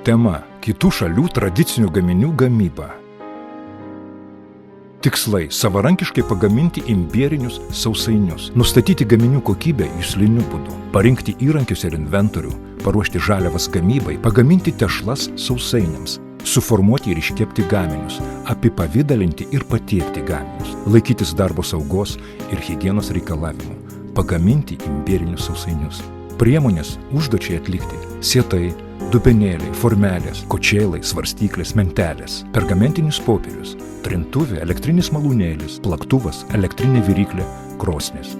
Tema – kitų šalių tradicinių gaminių gamyba. Tikslai – savarankiškai pagaminti imbierinius sausainius, nustatyti gaminių kokybę jusliniu būdu, parinkti įrankius ir inventorių, paruošti žaliavas gamybai, pagaminti tešlas sausainiams, suformuoti ir iškepti gaminius, apipavidalinti ir patiekti gaminius, laikytis darbo saugos ir higienos reikalavimų, pagaminti imbierinius sausainius. Priemonės užduočiai atlikti – sietai, dubenėliai, formelės, kočėlai, svarstyklės, mentelės, pergamentinis popierius, trintuvė, elektrinis malūnėlis, plaktuvas, elektrinė viryklė, krosnis.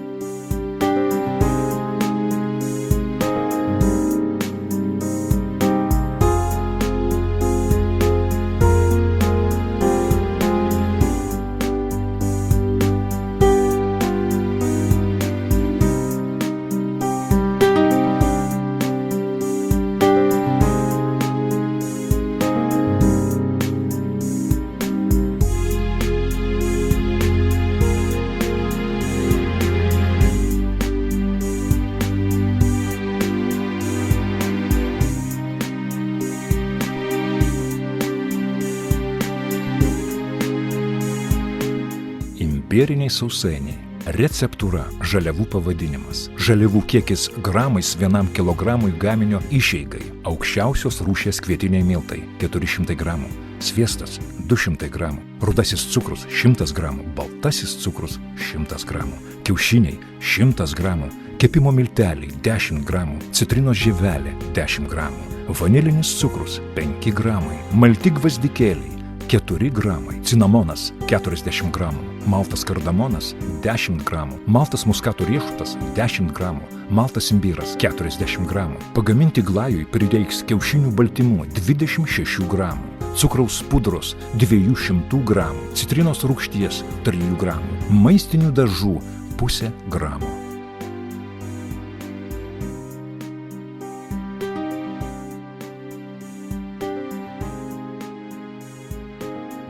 Imbieriniai sausainiai. Receptūra, žaliavų pavadinimas. Žaliavų kiekis gramais 1 kilogramui gaminio išeigai. Aukščiausios rūšies kvietiniai miltai 400 gramų. Sviestas 200 gramų. Rudasis cukrus 100 gramų. Baltasis cukrus 100 gramų. Kiaušiniai 100 gramų. Kepimo milteliai 10 gramų. Citrinos žievelė 10 gramų. Vanilinis cukrus 5 gramai. Malti gvazdikėliai 4 gramai, cinamonas 40 gramų, maltas kardamonas 10 gramų, maltas muskato riešutas 10 gramų, maltas imbyras 40 gramų. Pagaminti glajui prireiks kiaušinių baltymų 26 gramų, cukraus pudros 200 gramų, citrinos rūgšties 3 gramų, maistinių dažų 0,5 gramo.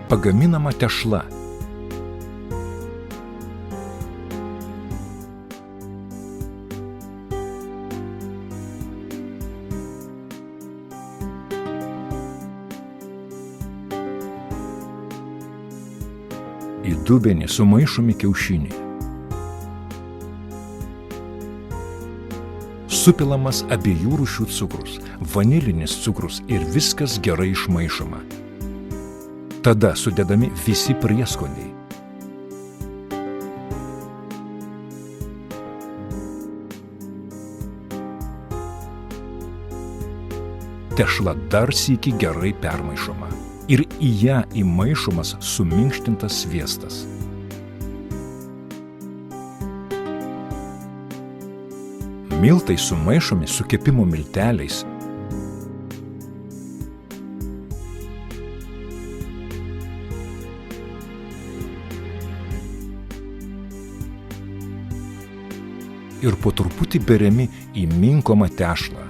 Pagaminama tešla. Į dubenį sumaišomi kiaušiniai. Supilamas abiejų rūšių cukrus, vanilinis cukrus ir viskas gerai išmaišoma. Tada sudedami visi prieskoniai. Tešla dar sykį gerai permaišoma ir į ją įmaišomas suminkštintas sviestas. Miltai sumaišomi su kepimo milteliais. Ir po truputį beriami į minkomą tešlą.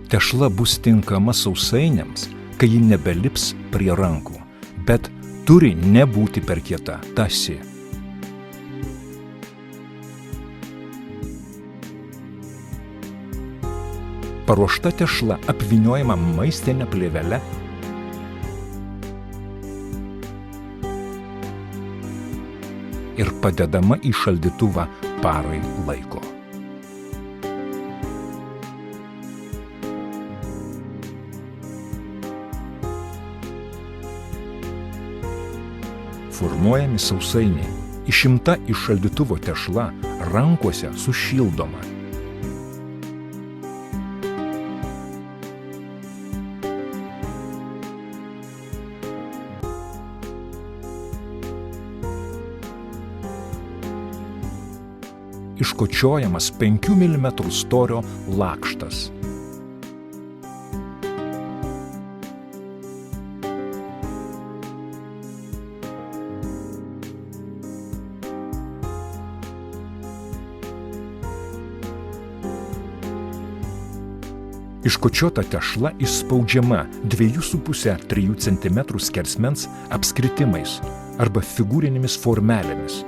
Tešla bus tinkama sausainiams, kai ji nebelips prie rankų, bet turi nebūti per kieta, tąsi. Paruošta tešla apvyniojama maistine plėvele ir padedama į šaldytuvą parai laiko. Formuojami sausainiai. Išimta iš šaldytuvo tešla rankose sušildoma. Iškočiojamas 5 mm storio lakštas. Iškočiota tešla išspaudžiama 2,5–3 cm skersmens apskritimais arba figūrinėmis formelėmis.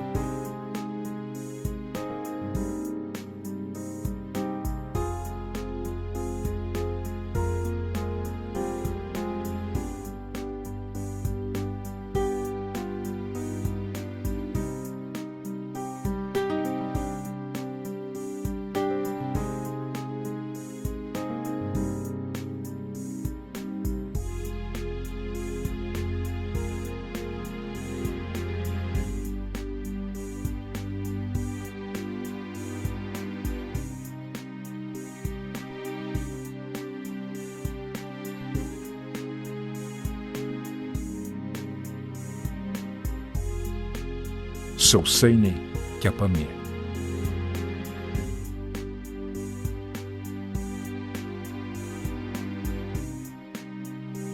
Sausainiai kepami.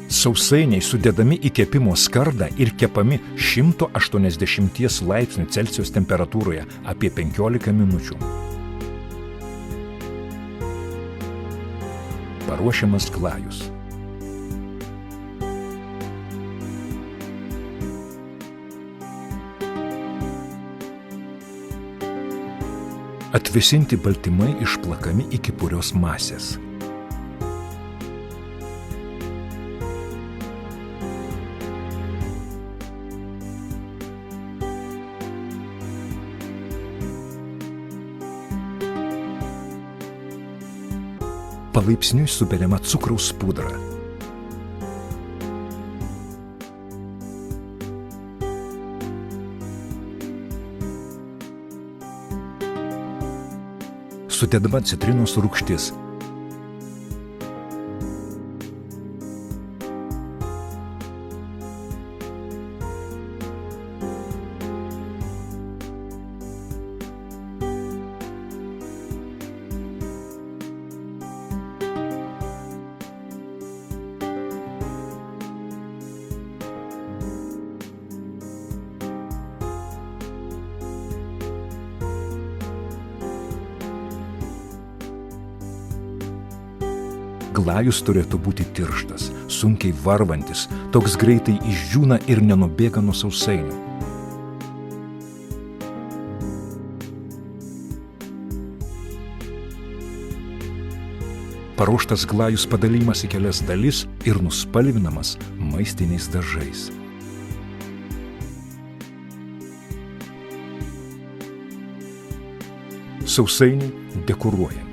Sausainiai sudedami į kepimo skardą ir kepami 180 laipsnių Celsijaus temperatūroje apie 15 minučių. Paruošiamas glajus. Atvėsinti baltymai išplakami iki purios masės. Palaipsniui suberiama cukraus pudra. Sudedama citrinos rūgštis. Glajus turėtų būti tirštas, sunkiai varvantis, toks greitai išdžiūna ir nenubėga nuo sausainių. Paruoštas glajus padalymas į kelias dalis ir nuspalvinamas maistiniais dažais. Sausainiai dekoruojami.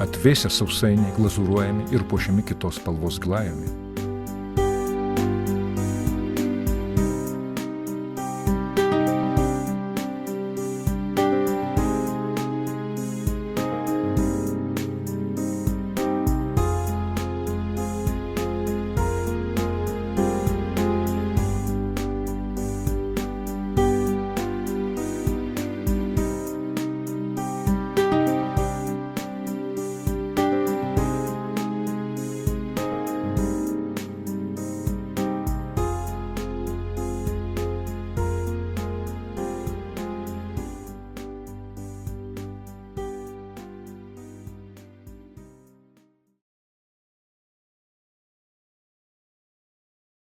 Atvėsę sausainiai glazūruojami ir puošiami kitos spalvos glajumi.